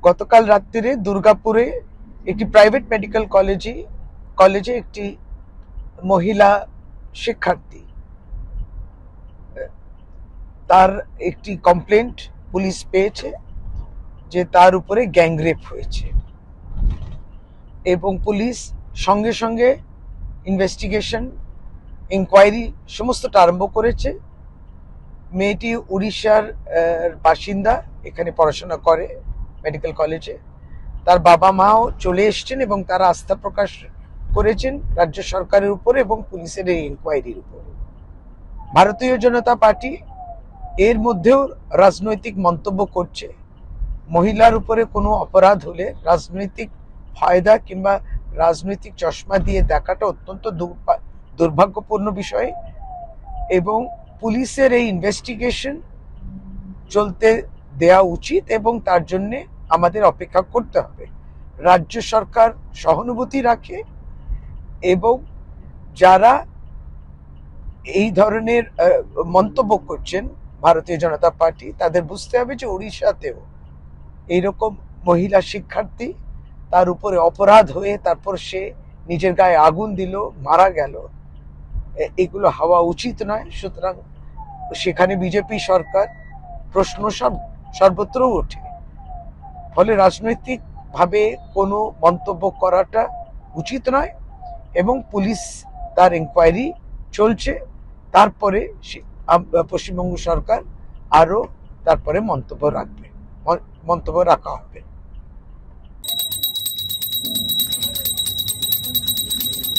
গতকাল রাত্রিরে দুর্গাপুরে একটি প্রাইভেট মেডিকেল কলেজে একটি মহিলা শিক্ষার্থী, তার একটি কমপ্লেন্ট পুলিশ পেয়েছে যে তার উপরে গ্যাংরেপ হয়েছে এবং পুলিশ সঙ্গে সঙ্গে ইনভেস্টিগেশন, ইনকোয়ারি সমস্তটা আরম্ভ করেছে। মেয়েটি উড়িষ্যার বাসিন্দা, এখানে পড়াশোনা করে মেডিকেল কলেজে। তার বাবা মাও চলে এসছেন এবং তারা আস্থা প্রকাশ করেছেন রাজ্য সরকারের উপরে এবং পুলিশের এই ইনকোয়ারির উপরে। ভারতীয় জনতা পার্টি এর মধ্যেও রাজনৈতিক মন্তব্য করছে। মহিলার উপরে কোনো অপরাধ হলে রাজনৈতিক ফায়দা কিংবা রাজনৈতিক চশমা দিয়ে দেখাটা অত্যন্ত দুর্ভাগ্যপূর্ণ বিষয় এবং পুলিশের এই ইনভেস্টিগেশন চলতে দেওয়া উচিত এবং তার জন্যে আমাদের অপেক্ষা করতে হবে। রাজ্য সরকার সহানুভূতি রাখে এবং যারা এই ধরনের মন্তব্য করছেন ভারতীয় জনতা পার্টি, তাদের বুঝতে হবে যে উড়িষ্যাতেও এইরকম মহিলা শিক্ষার্থী, তার উপরে অপরাধ হয়ে তারপর সে নিজের গায়ে আগুন দিল, মারা গেল, এগুলো হওয়া উচিত নয়। সুতরাং সেখানে বিজেপি সরকার প্রশ্ন সর্বত্র ওঠে। ফলে রাজনৈতিকভাবে কোনো মন্তব্য করাটা উচিত নয় এবং পুলিশ তার ইনকোয়ারি চলছে। তারপরে পশ্চিমবঙ্গ সরকার আরো তারপরে মন্তব্য রাখা হবে।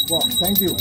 Wow, thank you.